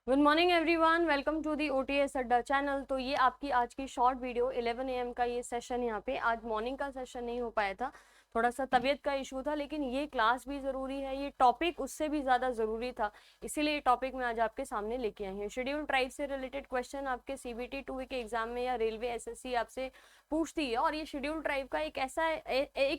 Good morning everyone, welcome to the OTS Adda channel. तो ये आपकी आज की शॉर्ट वीडियो 11 AM का ये सेशन यहाँ पे, आज मॉर्निंग का सेशन नहीं हो पाया था, थोड़ा सा तबीयत का इशू था, लेकिन ये क्लास भी ज़रूरी है, ये टॉपिक उससे भी ज़्यादा ज़रूरी था, इसीलिए ये टॉपिक मैं आज आपके सामने लेके आई हूँ। शेड्यूल ट्राइब से रिलेटेड क्वेश्चन आपके CBT 2 के एग्जाम में या रेलवे SSC आपसे पूछती है, और ये शेड्यूल ट्राइब का एक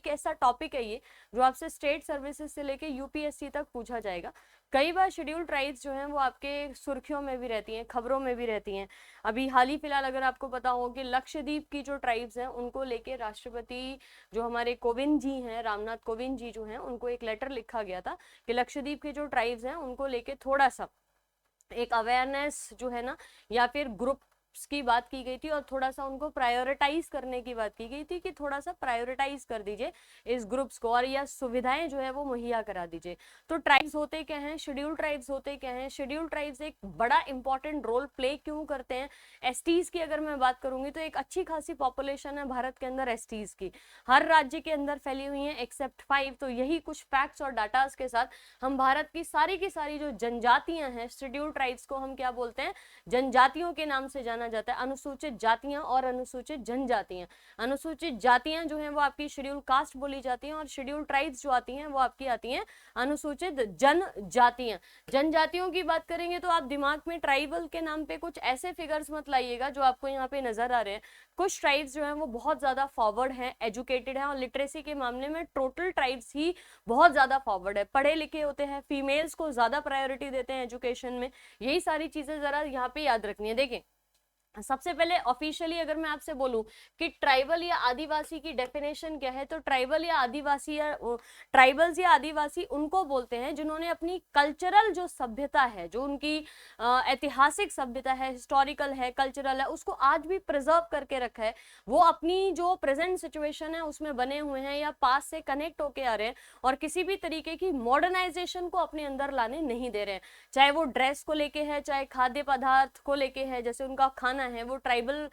ऐसा टॉपिक है ये जो आपसे स्टेट सर्विसेज से लेके UPSC तक पूछा जाएगा। कई बार शेड्यूल ट्राइब्स जो हैं वो आपके सुर्खियों में भी रहती हैं, खबरों में भी रहती हैं। अभी हाल ही फिलहाल अगर आपको पता हो कि लक्षद्वीप की जो ट्राइब्स हैं उनको लेके राष्ट्रपति जो हमारे कोविंद जी हैं, रामनाथ कोविंद जी जो हैं, उनको एक लेटर लिखा गया था कि लक्षद्वीप के जो ट्राइब्स हैं उनको लेके थोड़ा सा एक अवेयरनेस जो है ना, या फिर ग्रुप की बात की गई थी, और थोड़ा सा उनको प्रायोरिटाइज करने की बात की गई थी कि थोड़ा सा प्रायोरिटाइज कर दीजिए इस ग्रुप्स को, और यह सुविधाएं जो है वो मुहैया करा दीजिए। तो ट्राइब्स होते क्या हैं, शेड्यूल ट्राइब्स होते क्या हैं, शेड्यूल ट्राइब्स एक बड़ा इंपॉर्टेंट रोल प्ले क्यों करते हैं। एसटीज की अगर मैं बात करूंगी तो एक अच्छी खासी पॉपुलेशन है भारत के अंदर एसटीज की, हर राज्य के अंदर फैली हुई है एक्सेप्ट 5। तो यही कुछ फैक्ट्स और डाटास के साथ हम भारत की सारी जो जनजातियां हैं, शेड्यूल ट्राइब्स को हम क्या बोलते हैं, जनजातियों के नाम से जाना जाता है। अनुसूचित जातियां और अनुसूचित जनजातियां। अनुसूचित जातियां जो हैं वो आपकी शेड्यूल कास्ट बोली जाती हैं, और शेड्यूल ट्राइब्स जो आती हैं वो आपकी आती हैं अनुसूचित जनजातियां। जनजातियों की बात करेंगे तो आप दिमाग में ट्राइबल के नाम पे कुछ ऐसे फिगर्स मत लाइएगा जो आपको यहाँ पे नजर आ रहे हैं। कुछ ट्राइब्स जो हैं वो बहुत ज्यादा फॉरवर्ड हैं, एजुकेटेड हैं, और लिटरेसी के मामले में टोटल ट्राइब्स ही बहुत ज्यादा फॉरवर्ड है, पढ़े लिखे होते हैं, फीमेल्स को ज्यादा प्रायोरिटी देते हैं एजुकेशन में। यही सारी चीजें जरा यहाँ पे याद रखनी है। देखिए, सबसे पहले ऑफिशियली अगर मैं आपसे बोलूं कि ट्राइबल या आदिवासी की डेफिनेशन क्या है, तो ट्राइबल या आदिवासी या ट्राइबल्स या आदिवासी उनको बोलते हैं जिन्होंने अपनी कल्चरल जो सभ्यता है, जो उनकी ऐतिहासिक सभ्यता है, हिस्टोरिकल है, कल्चरल है, उसको आज भी प्रिजर्व करके रखा है। वो अपनी जो प्रेजेंट सिचुएशन है उसमें बने हुए हैं या पास से कनेक्ट होके आ रहे हैं, और किसी भी तरीके की मॉडर्नाइजेशन को अपने अंदर लाने नहीं दे रहे हैं। चाहे वो ड्रेस को लेके है, चाहे खाद्य पदार्थ को लेके है, जैसे उनका खाना है वो ट्राइबल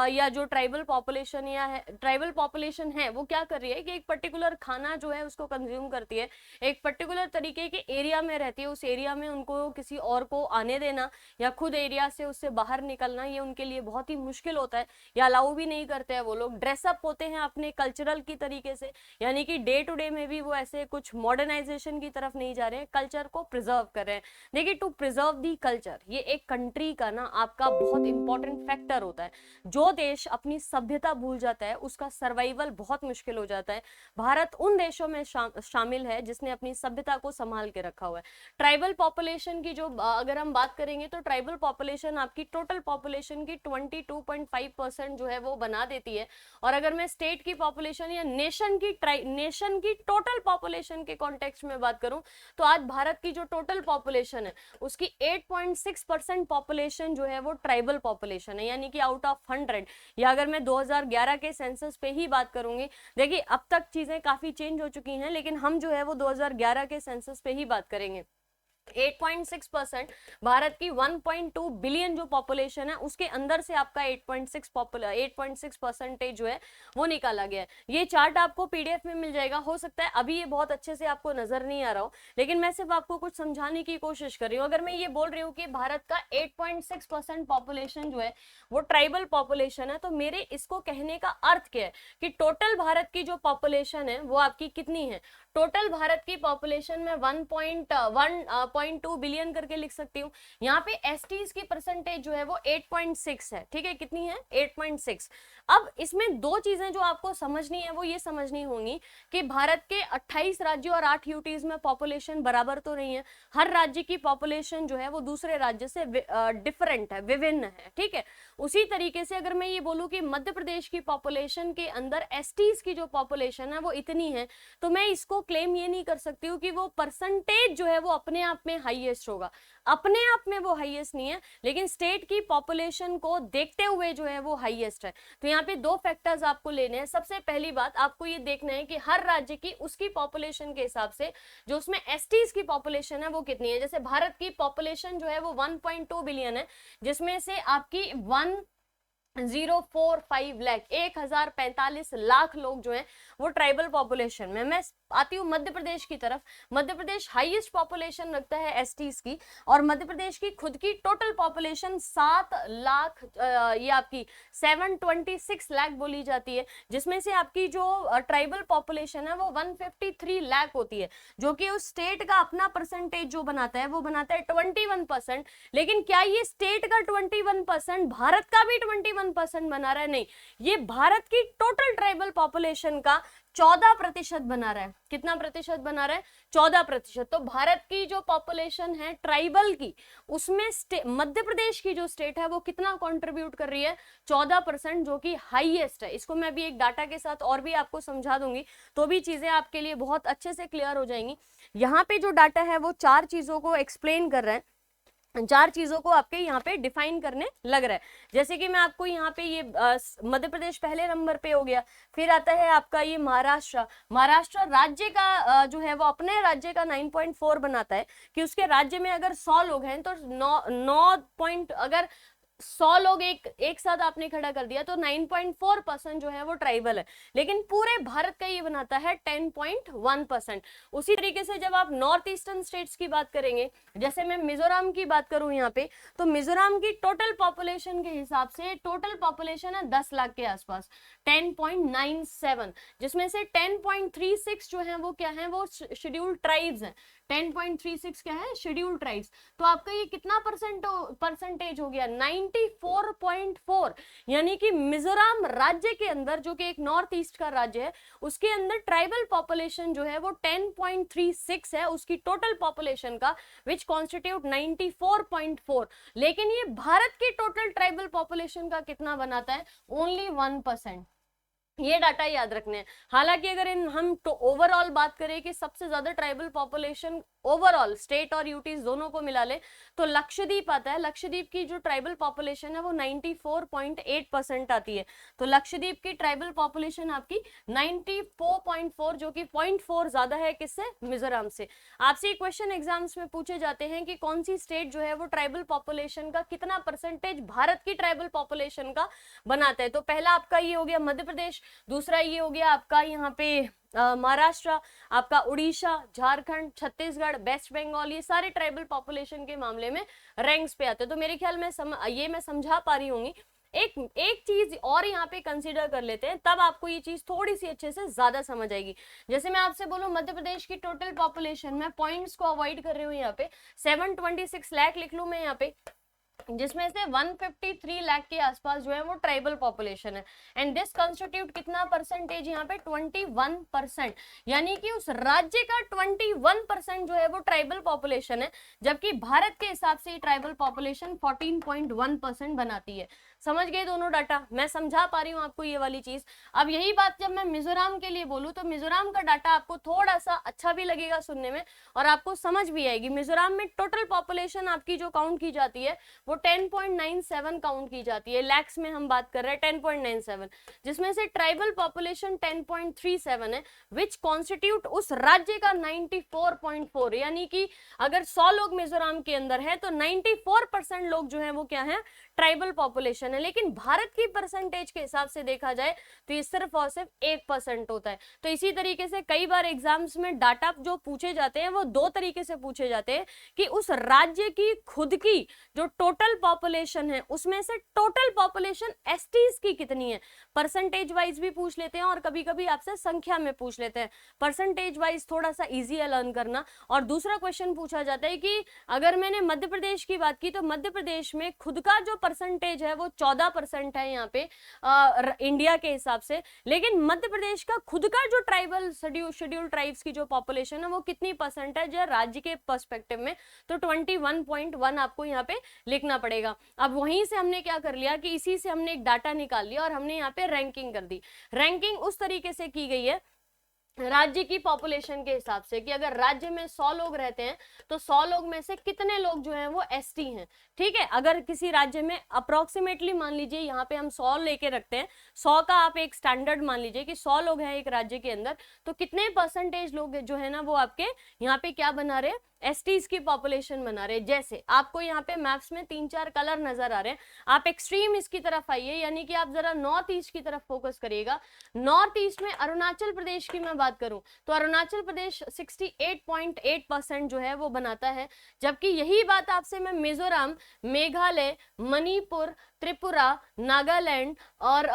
या जो ट्राइबल पॉपुलेशन या है, ट्राइबल पॉपुलेशन है वो क्या कर रही है कि एक पर्टिकुलर खाना जो है उसको कंज्यूम करती है, एक पर्टिकुलर तरीके के एरिया में रहती है, उस एरिया में उनको किसी और को आने देना या खुद एरिया से उससे बाहर निकलना ये उनके लिए बहुत ही मुश्किल होता है, या अलाउ भी नहीं करते हैं। वो लोग ड्रेसअप होते हैं अपने कल्चरल की तरीके से, यानी कि डे टू डे में भी वो ऐसे कुछ मॉडर्नाइजेशन की तरफ नहीं जा रहे हैं, कल्चर को प्रिजर्व कर रहे हैं। देखिए, टू प्रिजर्व दी कल्चर ये एक कंट्री का ना आपका बहुत इंपॉर्टेंट फैक्टर होता है। जो देश अपनी सभ्यता भूल जाता है उसका सर्वाइवल बहुत मुश्किल हो जाता है। भारत उन देशों में शामिल है जिसने अपनी सभ्यता को संभाल के रखा हुआ है। ट्राइबल पॉपुलेशन की जो अगर हम बात करेंगे तो ट्राइबल पॉपुलेशन आपकी टोटल पॉपुलेशन की 22.5% जो है वो बना देती है। और अगर मैं स्टेट की पॉपुलेशन या नेशन की टोटल पॉपुलेशन के कॉन्टेक्स्ट में बात करूं, तो आज भारत की जो टोटल पॉपुलेशन है उसकी 8.6% पॉपुलेशन जो है वो ट्राइबल पॉपुलेशन है, यानी कि आउट ऑफ 100। या अगर मैं 2011 के सेंसस पे ही बात करूंगी, देखिए अब तक चीजें काफी चेंज हो चुकी हैं, लेकिन हम जो है वो 2011 के सेंसस पे ही बात करेंगे। 8.6% भारत की 1.2 बिलियन जो पॉपुलेशन है उसके अंदर से आपका 8.6% जो है वो निकाला गया है। ये चार्ट आपको PDF में मिल जाएगा। हो सकता है अभी ये बहुत अच्छे से आपको नजर नहीं आ रहा हो, लेकिन मैं सिर्फ आपको कुछ समझाने की कोशिश कर रही हूँ। अगर मैं ये बोल रही हूँ कि भारत का 8.6% पॉपुलेशन जो है वो ट्राइबल पॉपुलेशन है, तो मेरे इसको कहने का अर्थ क्या है कि टोटल भारत की जो पॉपुलेशन है वो आपकी कितनी है। टोटल भारत की पॉपुलेशन में 1.2 बिलियन करके लिख सकती हूँ। यहाँ पे एसटीज की परसेंटेज जो है वो 8.6 है, ठीक है, कितनी है 8.6। अब इसमें दो चीजें जो आपको समझनी है वो ये समझनी होंगी कि भारत के 28 राज्यों और 8 यूटीज में पॉपुलेशन बराबर तो नहीं है। हर राज्य की पॉपुलेशन जो है वो दूसरे राज्य से डिफरेंट है, विभिन्न है, ठीक है। उसी तरीके से अगर मैं ये बोलूं कि मध्य प्रदेश की पॉपुलेशन के अंदर एसटीज की जो पॉपुलेशन है वो इतनी है, तो मैं इसको क्लेम ये नहीं कर सकती हूँ कि वो परसेंटेज जो है वो अपने आप में हाईएस्ट होगा। अपने आप में वो हाईएस्ट नहीं है, लेकिन स्टेट की पॉपुलेशन को देखते हुए जो है वो हाईएस्ट है। तो यहाँ पे दो फैक्टर्स आपको लेने हैं। सबसे पहली बात आपको ये देखना है कि हर राज्य की उसकी पॉपुलेशन के हिसाब से जो उसमें एसटीज की पॉपुलेशन है वो कितनी है। जैसे भारत की पॉपुलेशन जो है वो 1.2 बिलियन है, जिसमें से आपकी 1045 लाख 1045 लाख लोग जो हैं वो ट्राइबल पॉपुलेशन में। मैं आती हूँ मध्य प्रदेश की तरफ। मध्य प्रदेश हाईएस्ट पॉपुलेशन रखता है एसटीज की, और मध्य प्रदेश की खुद की टोटल पॉपुलेशन 7 लाख ये आपकी 726 लाख बोली जाती है, जिसमें से आपकी जो ट्राइबल पॉपुलेशन है वो 153 लाख होती है, जो कि उस स्टेट का अपना परसेंटेज जो बनाता है वो बनाता है 21%। लेकिन क्या ये स्टेट का 21% भारत का भी 21% बना रहा है? नहीं, ये भारत की टोटल ट्राइबल पॉपुलेशन का 14% बना रहा है। कितना प्रतिशत बना रहा है? 14%। तो भारत की जो पॉपुलेशन है ट्राइबल की, उसमें मध्य प्रदेश की जो स्टेट है वो कितना कंट्रीब्यूट कर रही है? 14%, जो कि हाईएस्ट है। इसको मैं भी एक डाटा के साथ और भी आपको समझा दूंगी, तो भी चीजें आपके लिए बहुत अच्छे से क्लियर हो जाएंगी। यहाँ पे जो डाटा है वो 4 चीजों को एक्सप्लेन कर रहा है, 4 चीजों को आपके यहाँ पे डिफाइन करने लग रहा है। जैसे कि मैं आपको यहाँ पे ये मध्य प्रदेश पहले नंबर पे हो गया, फिर आता है आपका ये महाराष्ट्र। महाराष्ट्र राज्य का जो है वो अपने राज्य का 9.4 बनाता है, कि उसके राज्य में अगर 100 लोग हैं तो 9 अगर 100 लोग एक साथ आपने खड़ा कर दिया तो 9.4% जो है वो ट्राइबल है। लेकिन पूरे भारत का ये बनाता है 10.1%। उसी तरीके से जब आप नॉर्थ ईस्टर्न स्टेट्स की बात करेंगे, जैसे मैं मिजोरम की बात करूं यहाँ पे, तो मिजोरम की टोटल पॉपुलेशन के हिसाब से टोटल पॉपुलेशन है 10 लाख के आसपास, 10.97, जिसमें से 10.36 जो है वो क्या है? वो शेड्यूल्ड ट्राइब्स हैं। 10.36 क्या है? Scheduled tribes. तो आपका ये कितना परसेंटेज हो गया? 94.4। यानी कि मिजोरम राज्य के अंदर, जो कि एक नॉर्थ ईस्ट का राज्य है, उसके अंदर ट्राइबल पॉपुलेशन जो है वो 10.36 है उसकी टोटल पॉपुलेशन का, विच कॉन्स्टिट्यूट 94.4। लेकिन ये भारत की टोटल ट्राइबल पॉपुलेशन का कितना बनाता है? ओनली 1%। ये डाटा याद रखने हैं। हालांकि अगर हम तो ओवरऑल बात करें कि सबसे ज्यादा ट्राइबल पॉपुलेशन ओवरऑल स्टेट और यूटीज दोनों को मिला ले तो लक्षद्वीप आता है। लक्षद्वीप की जो ट्राइबल पॉपुलेशन है वो 94.8% आती है। तो लक्षद्वीप की ट्राइबल पॉपुलेशन आपकी 94.4, जो कि 0.4 ज्यादा है किससे? मिजोरम से। आपसे क्वेश्चन एग्जाम्स में पूछे जाते हैं कि कौन सी स्टेट जो है वो ट्राइबल पॉपुलेशन का कितना परसेंटेज भारत की ट्राइबल पॉपुलेशन का बनाता है। तो पहला आपका ये हो गया मध्य प्रदेश, दूसरा ये हो गया आपका यहाँ पे महाराष्ट्र, आपका उड़ीसा, झारखंड, छत्तीसगढ़, वेस्ट बंगाल, ये सारे ट्राइबल पॉपुलेशन के मामले में रैंक्स पे आते हैं। तो मेरे ख्याल में ये मैं समझा पा रही होंगी। एक चीज और यहाँ पे कंसीडर कर लेते हैं, तब आपको ये चीज थोड़ी सी अच्छे से ज्यादा समझ आएगी। जैसे मैं आपसे बोलूं मध्य प्रदेश की टोटल पॉपुलेशन, मैं पॉइंट्स को अवॉइड कर रही हूँ, यहाँ पे 726 लाख लिख लूं मैं यहाँ पे, जिसमें से 153 लाख के आसपास जो है वो ट्राइबल पॉपुलेशन है। एंड दिस कंस्टिट्यूट कितना परसेंटेज? यहाँ पे 21%। यानी कि उस राज्य का 21% जो है वो ट्राइबल पॉपुलेशन है, जबकि भारत के हिसाब से ट्राइबल पॉपुलेशन 14.1% बनाती है। समझ गए दोनों डाटा? मैं समझा पा रही हूँ आपको ये वाली चीज। अब यही बात जब मैं मिजोरम के लिए बोलूँ तो मिजोरम का डाटा आपको थोड़ा सा अच्छा भी लगेगा सुनने में और आपको समझ भी आएगी। मिजोरम में टोटल पॉपुलेशन आपकी जो काउंट की जाती है वो 10.97 काउंट की जाती है। लैक्स में हम बात कर रहे हैं 10.97, जिसमें से ट्राइबल पॉपुलेशन 10.37 है, विच कॉन्स्टिट्यूट उस राज्य का 94.4। यानी कि अगर 100 लोग मिजोरम के अंदर है तो 94% लोग जो है वो क्या है? ट्राइबल पॉपुलेशन है। लेकिन भारत की परसेंटेज के हिसाब से देखा जाए तो ये सिर्फ और सिर्फ 1% होता है। तो इसी तरीके से कई बार एग्जाम्स में डाटा जो पूछे जाते हैं वो दो तरीके से पूछे जाते हैं कि उस राज्य की खुद की जो टोटल पॉपुलेशन है उसमें से टोटल पॉपुलेशन एसटीज की कितनी है, परसेंटेज वाइज भी पूछ लेते हैं और कभी कभी आपसे संख्या में पूछ लेते हैं। परसेंटेज वाइज थोड़ा सा इजी है लर्न करना। और दूसरा क्वेश्चन पूछा जाता है कि अगर मैंने मध्य प्रदेश की बात की तो मध्य प्रदेश में खुद का जो परसेंटेज है वो 14% है यहाँ पे इंडिया के हिसाब से। लेकिन मध्य प्रदेश का खुद का जो ट्राइबल शेड्यूल ट्राइब्स की जो पॉपुलेशन है वो कितनी परसेंटेज है राज्य के पर्सपेक्टिव में? तो 21.1 आपको यहाँ पे लिखना पड़ेगा। अब वहीं से हमने क्या कर लिया कि इसी से हमने एक डाटा निकाल लिया और हमने यहाँ पे रैंकिंग कर दी। रैंकिंग उस तरीके से की गई है राज्य की पॉपुलेशन के हिसाब से कि अगर राज्य में 100 लोग रहते हैं तो 100 लोग में से कितने लोग जो हैं वो एसटी हैं। ठीक है, अगर किसी राज्य में अप्रोक्सीमेटली मान लीजिए यहाँ पे हम 100 लेके रखते हैं, 100 का आप एक स्टैंडर्ड मान लीजिए कि 100 लोग हैं एक राज्य के अंदर, तो कितने परसेंटेज लोग जो है ना वो आपके यहाँ पे क्या बना रहे हैं? एसटीज की पॉपुलेशन बना रहे हैं। जैसे आपको यहाँ पे मैप्स में 3-4 कलर नजर आ रहे हैं, आप एक्सट्रीम इसकी तरफ आइए, यानी कि आप जरा नॉर्थ ईस्ट की तरफ फोकस करिएगा। नॉर्थ ईस्ट में अरुणाचल प्रदेश की मैं बात करूं तो अरुणाचल प्रदेश 68.8% जो है वो बनाता है, जबकि यही बात आपसे मैं मिजोरम, मेघालय, मणिपुर, त्रिपुरा, नागालैंड और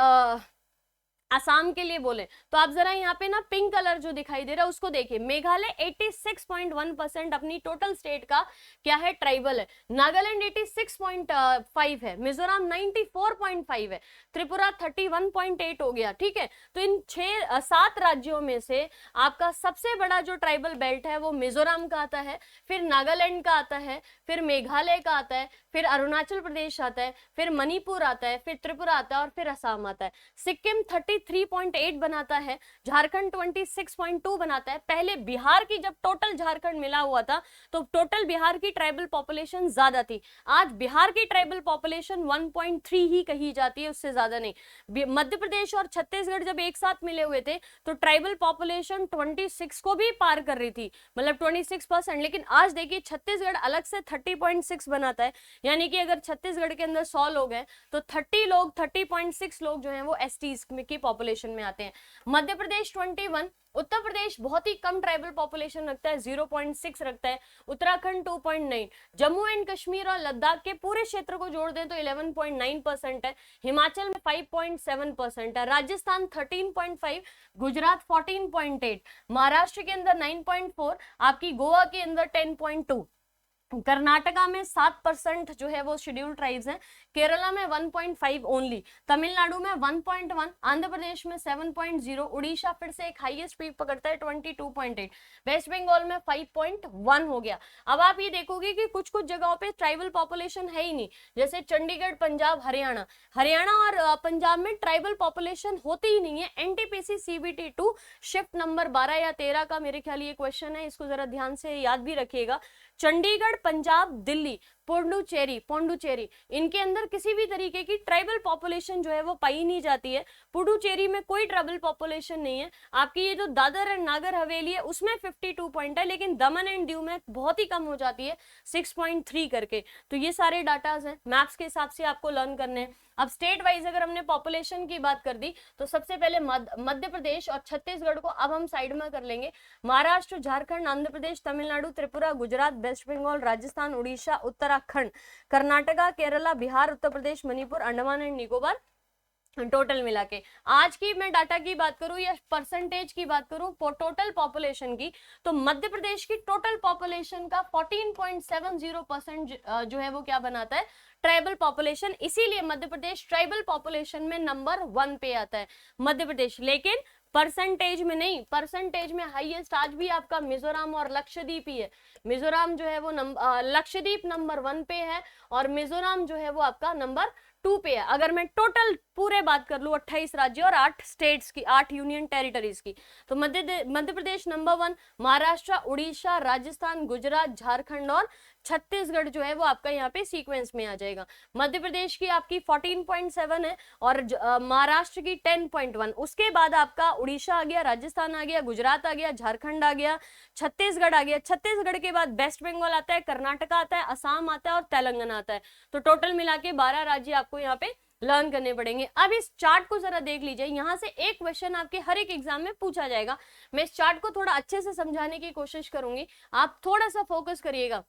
असम के लिए बोले तो आप जरा यहाँ पे ना पिंक कलर जो दिखाई दे रहा है उसको देखिए। मेघालय 86.1% अपनी टोटल स्टेट का क्या है, ट्राइबल है। नागालैंड 86.5 है, मिजोरम 94.5 है, त्रिपुरा 31.8 हो गया। ठीक है, तो इन 7 राज्यों में से आपका सबसे बड़ा जो ट्राइबल बेल्ट है वो मिजोरम का आता है, फिर नागालैंड का आता है, फिर मेघालय का आता है, फिर अरुणाचल प्रदेश आता है, फिर मणिपुर आता है, फिर त्रिपुरा आता है और फिर असम आता है। सिक्किम 33.8 बनाता है, झारखंड 26.2 बनाता है। पहले बिहार की जब टोटल झारखंड मिला हुआ था तो टोटल बिहार की ट्राइबल पॉपुलेशन ज्यादा थी, आज बिहार की ट्राइबल पॉपुलेशन 1.3 ही कही जाती है, उससे ज्यादा नहीं। मध्य प्रदेश और छत्तीसगढ़ जब एक साथ मिले हुए थे तो ट्राइबल पॉपुलेशन 26 को भी पार कर रही थी, मतलब 26%। लेकिन आज देखिए छत्तीसगढ़ अलग से 30.6 बनाता है, यानी कि अगर छत्तीसगढ़ के अंदर 100 लोग हैं तो 30.6 लोग जो हैं वो एसटीज की पॉपुलेशन में आते हैं। मध्य प्रदेश 21, उत्तर प्रदेश बहुत ही कम ट्राइबल पॉपुलेशन रखता है, 0.6 रखता है, उत्तराखंड 2.9, जम्मू एंड कश्मीर और लद्दाख के पूरे क्षेत्र को जोड़ दें तो 11.9% है, हिमाचल में 5.7% है, राजस्थान 13.5, गुजरात 14.8, महाराष्ट्र के अंदर 9.4, आपकी गोवा के अंदर 10.2, कर्नाटका में 7% जो है वो शेड्यूल ट्राइब्स हैं, केरला में 1.5 ओनली, तमिलनाडु में 1.1, आंध्र प्रदेश में 7.0, उड़ीसा फिर से एक हाईएस्ट पीक पकड़ता है 22.8, वेस्ट बंगाल में 5.1 हो गया। अब आप ये देखोगे कि कुछ कुछ जगहों पे ट्राइबल पॉपुलेशन है ही नहीं, जैसे चंडीगढ़, पंजाब, हरियाणा, और पंजाब में ट्राइबल पॉपुलेशन होती ही नहीं है। एनटीपीसी CBT 2 शिफ्ट नंबर 12 या 13 का मेरे ख्याल ये क्वेश्चन है, इसको जरा ध्यान से याद भी रखिएगा। चंडीगढ़, पंजाब, दिल्ली, पुडुचेरी इनके अंदर किसी भी तरीके की ट्राइबल पॉपुलेशन जो है वो पाई नहीं जाती है। पुडुचेरी में कोई ट्राइबल पॉपुलेशन नहीं है। आपकी ये जो दादर एंड नागर हवेली है उसमें 52 पॉइंट है, लेकिन दमन एंड दीव में बहुत ही कम हो जाती है 6.3 करके। तो ये सारे डाटाज हैं, मैप्स के हिसाब से आपको लर्न करने हैं। अब स्टेट वाइज अगर हमने पॉपुलेशन की बात कर दी तो सबसे पहले मध्य प्रदेश और छत्तीसगढ़ को अब हम साइड में कर लेंगे। Maharashtra, Jharkhand, Andhra Pradesh, Tamil Nadu, Tripura, Gujarat, West Bengal, Rajasthan, Orissa, Uttarakhand, Karnataka, Kerala, Bihar, Uttar Pradesh, Manipur, Andaman and Nicobar, total मिला के। आज की मैं डाटा की बात करूं या परसेंटेज की बात करूं टोटल पॉपुलेशन की, तो मध्य प्रदेश की टोटल पॉपुलेशन का 14.70% जो है वो क्या बनाता है, ट्राइबल पॉपुलेशन। इसीलिए मध्य प्रदेश ट्राइबल पॉपुलेशन में नंबर 1 पे आता है मध्य प्रदेश, लेकिन परसेंटेज में नहीं। परसेंटेज में हाईएस्ट आज भी आपका मिजोरम और लक्षद्वीप ही है। मिजोरम जो है वो लक्षद्वीप नंबर 1 पे है और मिजोरम जो है वो आपका नंबर 2 पे है। अगर मैं टोटल पूरे बात कर लूं 28 राज्य और 8 स्टेट्स की, 8 यूनियन टेरिटरीज की, तो मध्य प्रदेश नंबर 1, महाराष्ट्र, उड़ीसा, राजस्थान, गुजरात, झारखंड और छत्तीसगढ़ जो है वो आपका यहाँ पे सीक्वेंस में आ जाएगा। मध्य प्रदेश की आपकी 14.7 है और महाराष्ट्र की 10.1, उसके बाद आपका उड़ीसा आ गया, राजस्थान आ गया, गुजरात आ गया, झारखंड आ गया, छत्तीसगढ़ आ गया। छत्तीसगढ़ के बाद वेस्ट बंगाल आता है, कर्नाटका आता है, असम आता है और तेलंगाना आता है। तो टोटल मिला के 12 राज्य आपको यहाँ पे लर्न करने पड़ेंगे। अब इस चार्ट को जरा देख लीजिए, यहाँ से एक क्वेश्चन आपके हर एक एग्जाम में पूछा जाएगा। मैं इस चार्ट को थोड़ा अच्छे से समझाने की कोशिश करूंगी, आप थोड़ा सा फोकस करिएगा।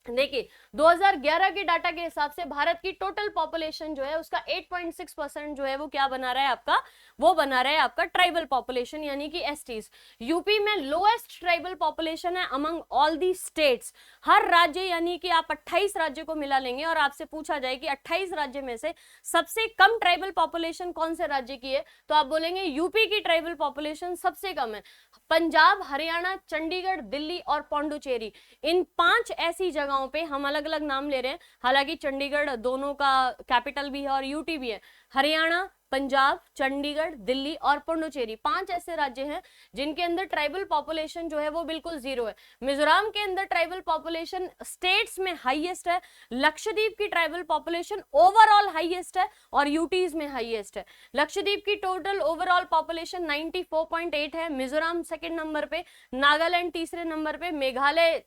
देखिए 2011 के डाटा के हिसाब से भारत की टोटल पॉपुलेशन जो है उसका 8.6% जो है वो क्या बना रहा है आपका, वो बना रहा है आपका ट्राइबल पॉपुलेशन यानी कि एसटीज। यूपी में लोएस्ट ट्राइबल पॉपुलेशन है अमंग ऑल दी स्टेट्स। हर राज्य यानी कि आप 28 राज्य को मिला लेंगे और आपसे पूछा जाए कि 28 राज्य में से सबसे कम ट्राइबल पॉपुलेशन कौन से राज्य की है, तो आप बोलेंगे यूपी की ट्राइबल पॉपुलेशन सबसे कम है। पंजाब, हरियाणा, चंडीगढ़, दिल्ली और पौंडुचेरी, इन 5 ऐसी जगहों पे हम अलग अलग नाम ले रहे हैं, हालांकि चंडीगढ़ दोनों का कैपिटल भी है और यूटी भी है। हरियाणा, पंजाब, चंडीगढ़, दिल्ली और पुडुचेरी 5 ऐसे राज्य हैं जिनके अंदर ट्राइबल पॉपुलेशन जो है वो बिल्कुल जीरो है। मिजोरम के अंदर ट्राइबल पॉपुलेशन स्टेट्स में हाईएस्ट है, लक्षद्वीप की ट्राइबल पॉपुलेशन ओवरऑल हाईएस्ट है और यूटीज में हाईएस्ट है। लक्षद्वीप की टोटल ओवरऑल पॉपुलेशन 94.8 है, मिजोरम सेकंड नंबर पे, नागालैंड तीसरे नंबर पे, मेघालय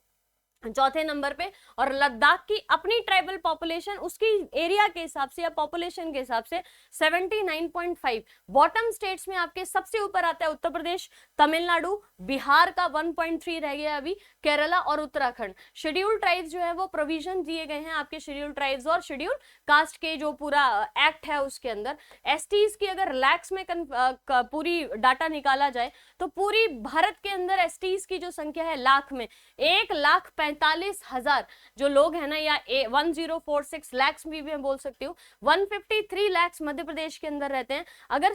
चौथे नंबर पे। और लद्दाख की अपनी ट्राइबल पॉपुलेशन उसकी एरिया के हिसाब से या पॉपुलेशन के हिसाब से 79.5। बॉटम स्टेट्स में आपके सबसे ऊपर आता है उत्तर प्रदेश, तमिलनाडु, बिहार का 1.3 रह गया अभी, केरला और उत्तराखंड। शेड्यूल ट्राइब्स जो है वो प्रोविजन दिए गए हैं आपके शेड्यूल ट्राइब्स और शेड्यूल कास्ट के जो पूरा एक्ट है उसके अंदर। एसटीज की अगर लैक्स में पूरी डाटा निकाला जाए तो पूरी भारत के अंदर एसटीज की जो संख्या है लाख में 1,45,000 जो लोग हैं ना, या 1046 लैक्स भी मैं बोल सकती हूँ, 153 लैक्स मध्य प्रदेश के अंदर रहते हैं। अगर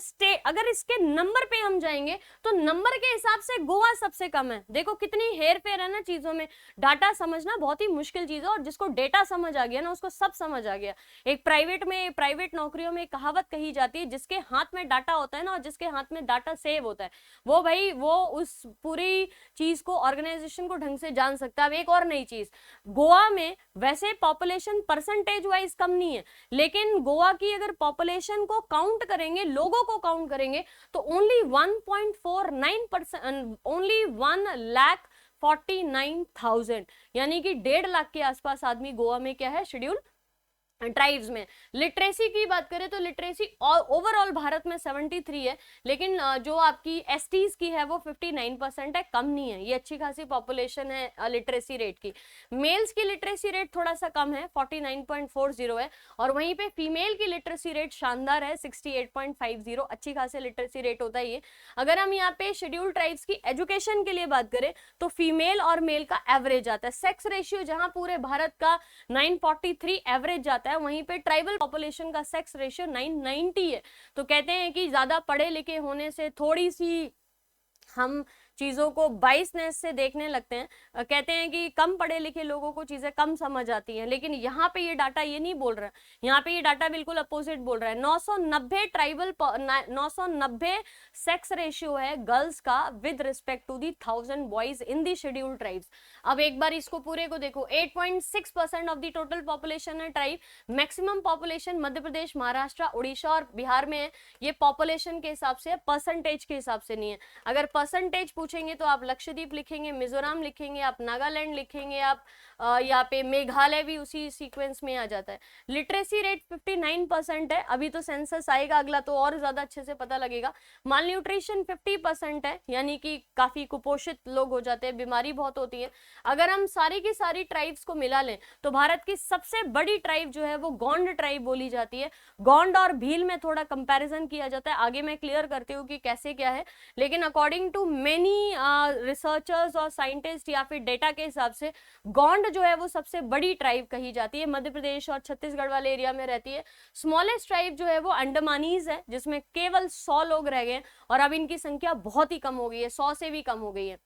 इसके नंबर पे हम जाएंगे तो नंबर के हिसाब से गोवा सबसे कम है। देखो कितनी हेर फेर है ना चीजों में। डाटा समझना बहुत ही मुश्किल चीज है, और जिसको डेटा समझ आ गया ना उसको सब समझ आ गया। एक प्राइवेट नौकरियों में एक कहावत कही जाती है, जिसके हाथ में डाटा होता है ना और जिसके हाथ में डाटा सेव होता है वो भाई वो उस पूरी चीज को, ऑर्गेनाइजेशन को ढंग से जान सकता है। अब एक और नई चीज, गोवा में वैसे पॉपुलेशन परसेंटेज वाइज कम नहीं है, लेकिन गोवा की अगर पॉपुलेशन को काउंट करेंगे, लोगों को काउंट करेंगे तो ओनली 1.49%, ओनली 1,49,000, यानी कि 1.5 लाख के आसपास आदमी गोवा में क्या है, शेड्यूल ट्राइब्स में। लिटरेसी की बात करें तो लिटरेसी ओवरऑल भारत में 73 है, लेकिन जो आपकी एसटीज की है वो 59% है, कम नहीं है, ये अच्छी खासी पॉपुलेशन है लिटरेसी रेट की। मेल्स की लिटरेसी रेट थोड़ा सा कम है, 49.40 है, और वहीं पे फीमेल की लिटरेसी रेट शानदार है, 68.50, अच्छी खासी लिटरेसी रेट होता है ये। अगर हम यहाँ पे शेड्यूल ट्राइब्स की एजुकेशन के लिए बात करें तो फीमेल और मेल का एवरेज आता है। सेक्स रेशियो जहां पूरे भारत का 943 एवरेज जाता है, वहीं पे ट्राइबल पॉपुलेशन का सेक्स रेशियो 990 है। तो कहते हैं कि ज्यादा पढ़े लिखे होने से थोड़ी सी हम चीजों को बाइसनेस से देखने लगते हैं, कहते हैं कि कम पढ़े लिखे लोगों को चीजें कम समझ आती हैं, लेकिन यहाँ पे ये डाटा ये नहीं बोल रहा है, यहाँ पे ये डाटा बिल्कुल अपोजिट बोल रहा है। 990 सेक्स रेशियो है गर्ल्स का with respect to the 1000 boys in the schedule tribes. अब एक बार इसको पूरे को देखो, 8.6% ऑफ दी टोटल पॉपुलेशन है tribe. Maximum population Madhya Pradesh, Maharashtra, Orissa और बिहार में है। ये पॉपुलेशन के हिसाब से, परसेंटेज के हिसाब से नहीं है। अगर परसेंटेज पूछेंगे तो आप लक्षद्वीप लिखेंगे, मिजोरम लिखेंगे, आप नागालैंड लिखेंगे, आप यहाँ पे मेघालय भी उसी सीक्वेंस में आ जाता है। लिटरेसी रेट 59% है, अभी तो सेंसस आएगा अगला तो और ज्यादा अच्छे से पता लगेगा। माल न्यूट्रिशन 50% है, यानी कि काफी कुपोषित लोग हो जाते हैं, बीमारी बहुत होती है। अगर हम सारी की सारी ट्राइब्स को मिला लें तो भारत की सबसे बड़ी ट्राइब जो है वो गोंड ट्राइब बोली जाती है। गोंड और भील में थोड़ा कंपैरिजन किया जाता है, आगे मैं क्लियर करती हूँ कि कैसे क्या है, लेकिन अकॉर्डिंग टू मेनी रिसर्चर्स और साइंटिस्ट या फिर डेटा के हिसाब से गोंड जो है वो सबसे बड़ी ट्राइब कही जाती है, मध्य प्रदेश और छत्तीसगढ़ वाले एरिया में रहती है। स्मॉलेस्ट ट्राइब जो है वो अंडमानीज है, जिसमें केवल 100 लोग रह गए, और अब इनकी संख्या बहुत ही कम हो गई है, 100 से भी कम हो गई है,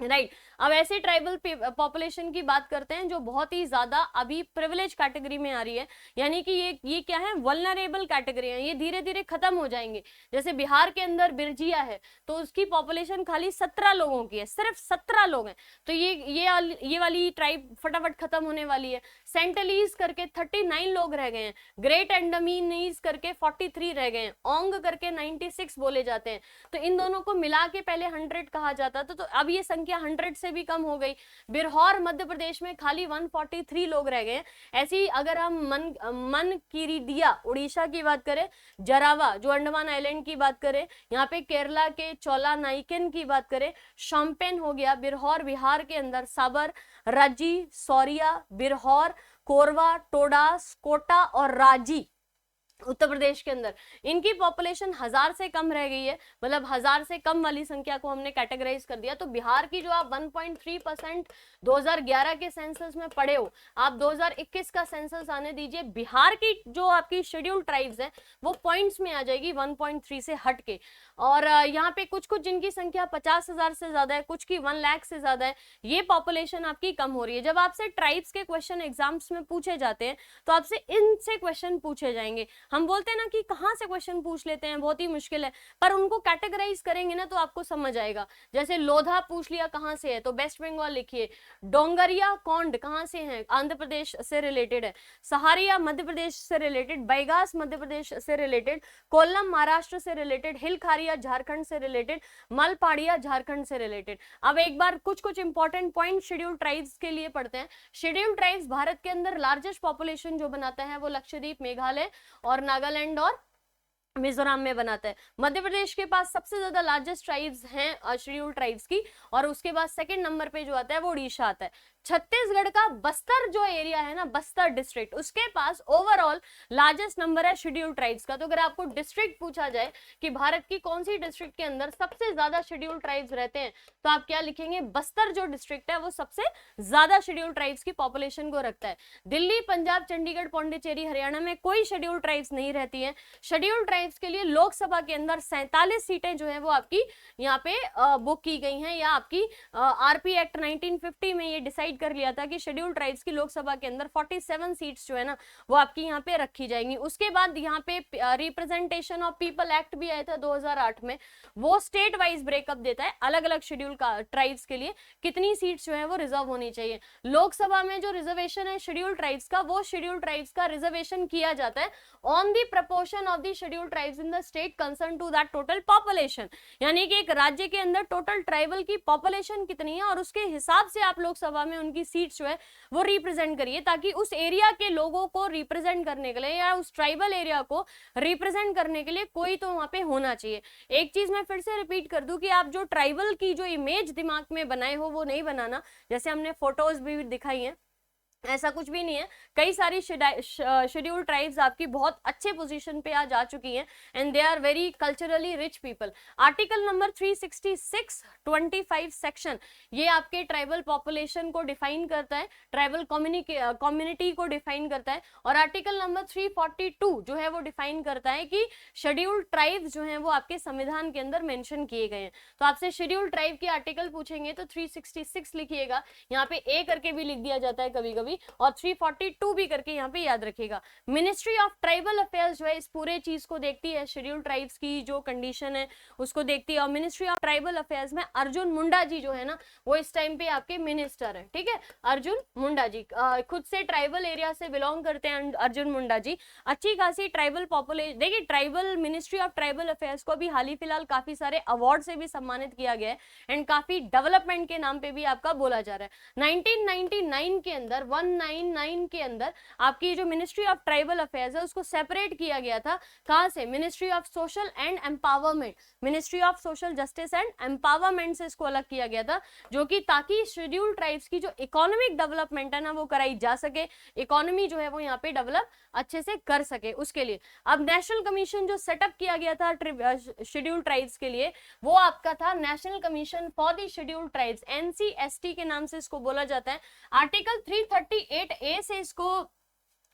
राइट। अब ऐसे ट्राइबल पॉपुलेशन की बात करते हैं जो बहुत ही ज्यादा अभी प्रिविलेज कैटेगरी में आ रही है, यानी कि ये क्या है, वल्नरेबल कैटेगरी है, ये धीरे धीरे खत्म हो जाएंगे। जैसे बिहार के अंदर बिरजिया है तो उसकी पॉपुलेशन खाली 17 लोगों की है, सिर्फ 17 लोग हैं, तो ये वाली ट्राइब फटाफट खत्म होने वाली है। सेंटलीज करके 39 लोग रह गए हैं, ग्रेट एंडमीनीज करके 43 रह गए हैं, ओंग करके 96 बोले जाते हैं। तो इन दोनों को मिला के पहले 100 कहा जाता था, तो अब ये संख्या 100 से भी कम हो गई। बिरहौर मध्य प्रदेश में खाली 143 लोग रह गए। ऐसी अगर हम मनकीरिदिया उड़ीसा की बात करें, जरावा जो अंडमान आइलैंड की बात करें, यहाँ पे केरला के चोला नाइकेन की बात करें, शॉम्पेन हो गया, बिरहौर बिहार के अंदर, साबर, रजी, सौरिया, बिरहौर, कोरवा, टोडास, कोटा और राजी उत्तर प्रदेश के अंदर, इनकी पॉपुलेशन 1000 से कम रह गई है, मतलब 1000 से कम वाली संख्या को हमने कैटेगराइज कर दिया। तो बिहार की जो आप 1.3% 2011 के सेंसस में पढ़े हो, आप 2021 का सेंसस आने दीजिए, बिहार की जो आपकी शेड्यूल ट्राइब्स है वो पॉइंट्स में आ जाएगी 1.3 से हट के। और यहाँ पे कुछ जिनकी संख्या 50,000 से ज्यादा है, कुछ की 1 लाख से ज्यादा है, ये पॉपुलेशन आपकी कम हो रही है। जब आपसे ट्राइब्स के क्वेश्चन एग्जाम्स में पूछे जाते हैं तो आपसे इनसे क्वेश्चन पूछे जाएंगे। हम बोलते हैं ना कि कहाँ से क्वेश्चन पूछ लेते हैं, बहुत ही मुश्किल है, पर उनको कैटेगराइज करेंगे ना तो आपको समझ आएगा। जैसे लोधा पूछ लिया कहाँ से है, तो वेस्ट बंगाल लिखिए। डोंगरिया कौंड कहाँ से है, आंध्र प्रदेश से रिलेटेड है। सहारिया मध्य प्रदेश से रिलेटेड, बैगास मध्य प्रदेश से रिलेटेड, कोल्लम महाराष्ट्र से रिलेटेड, हिलखारिया झारखंड से रिलेटेड, मलपाड़िया झारखंड से रिलेटेड। अब एक बार कुछ कुछ इंपॉर्टेंट पॉइंट शेड्यूल ट्राइब्स के लिए पढ़ते हैं। शेड्यूल ट्राइब्स भारत के अंदर लार्जेस्ट पॉपुलेशन जो बनाता है वो लक्षद्वीप, मेघालय और नागालैंड और मिजोरम में बनाता है। मध्य प्रदेश के पास सबसे ज्यादा लार्जेस्ट ट्राइब्स हैं शेड्यूल ट्राइब्स की, और उसके बाद सेकंड नंबर पे जो आता है वो उड़ीसा आता है। छत्तीसगढ़ का बस्तर जो एरिया है ना, बस्तर डिस्ट्रिक्ट, उसके पास ओवरऑल लार्जेस्ट नंबर है शेड्यूल ट्राइब्स का। तो अगर आपको डिस्ट्रिक्ट पूछा जाए कि भारत की कौन सी डिस्ट्रिक्ट के अंदर सबसे ज्यादा शेड्यूल ट्राइब्स रहते हैं, तो आप क्या लिखेंगे, बस्तर जो डिस्ट्रिक्ट है वो सबसे ज्यादा शेड्यूल ट्राइब्स की पॉपुलेशन को रखता है। दिल्ली, पंजाब, चंडीगढ़, पौंडीचेरी, हरियाणा में कोई शेड्यूल ट्राइब्स नहीं रहती है। शेड्यूल ट्राइब्स के लिए लोकसभा के अंदर 47 सीटें जो है वो आपकी यहाँ पे बुक की गई हैं, या आपकी आरपी एक्ट 1950 में ये डिसाइड कर लिया था कि शेड्यूल ट्राइब्स की लोकसभा के अंदर 47 सीट्स जो है ना वो आपकी यहाँ पे रखी जाएंगी। उसके बाद यहाँ पे रिप्रेजेंटेशन ऑफ पीपल एक्ट भी आया था 2008 में, वो स्टेट वाइज ब्रेकअप देता है अलग अलग शेड्यूल ट्राइब्स के लिए कितनी सीट्स जो है वो रिजर्व होनी चाहिए। लोकसभा में जो रिजर्वेशन है शेड्यूल ट्राइब्स का, वो शेड्यूल ट्राइब्स का रिजर्वेशन किया जाता है on the proportion of the schedule tribes in the state concern to that total population, यानी कि एक राज्य के अंदर टोटल ट्राइबल की पॉपुलेशन कितनी है और उसके हिसाब से आप लोकसभा में उनकी सीट्स जो है वो रिप्रेजेंट करिए, ताकि उस एरिया के लोगों को रिप्रेजेंट करने के लिए या उस ट्राइबल एरिया को रिप्रेजेंट करने के लिए कोई तो वहां पे होना चाहिए। एक चीज मैं फिर से रिपीट कर दूं कि आप जो ट्राइबल की जो इमेज दिमाग में बनाए हो वो नहीं बनाना, जैसे हमने फोटोज भी दिखाई हैं, ऐसा कुछ भी नहीं है। कई सारी शेड्यूल ट्राइब्स आपकी बहुत अच्छे पोजीशन पे आज आ चुकी हैं and they are very culturally rich people. Article number 366 25 section ये आपके ट्राइबल पॉपुलेशन को डिफाइन करता है, ट्राइबल कम्युनिटी को डिफाइन करता है। और आर्टिकल नंबर 342 जो है वो डिफाइन करता है कि शेड्यूल ट्राइब्स जो है वो आपके संविधान के अंदर मेंशन किए गए हैं। तो आपसे शेड्यूल ट्राइब के आर्टिकल पूछेंगे तो 366 लिखिएगा, यहाँ पे ए करके भी लिख दिया जाता है कभी कभी, और 342 भी करके यहाँ पे याद रखिएगा। मिनिस्ट्री ऑफ ट्राइबल अफेयर्स जो है इस पूरे चीज को देखती है, शेड्यूल ट्राइब्स की जो कंडीशन है उसको देखती है। और मिनिस्ट्री ऑफ ट्राइबल अफेयर्स में अर्जुन मुंडा जी जो है ना वो इस टाइम पे आपके मिनिस्टर है, ठीक है। अर्जुन मुंडा जी खुद से ट्राइबल एरिया से बिलोंग करते हैं अर्जुन मुंडा जी। अच्छी खासी ट्राइबल पॉपुलेशन, देखिए tribal ministry of tribal affairs को भी हाल ही फिलहाल काफी सारे अवार्ड से भी सम्मानित किया गया है एंड काफी डेवलपमेंट के नाम पे भी आपका बोला जा रहा है। 1999 के अंदर 199 के अंदर आपकी जो मिनिस्ट्री ऑफ ट्राइबल अफेयर्स है उसको सेपरेट किया गया था। कहां से? Ministry of social and empowerment, ministry of social justice and empowerment से इसको अलग किया गया था, जो कि ताकि शेड्यूल ट्राइब्स की जो इकोनॉमिक डेवलपमेंट है ना वो कराई जा सके, इकोनॉमी जो है वो यहाँ पे डेवलप अच्छे से कर सके उसके लिए। अब नेशनल कमीशन जो सेटअप किया गया था शेड्यूल ट्राइब्स के लिए वो आपका था national commission for the schedule tribes, NCST के नाम से इसको बोला जाता है। आर्टिकल 338A से इसको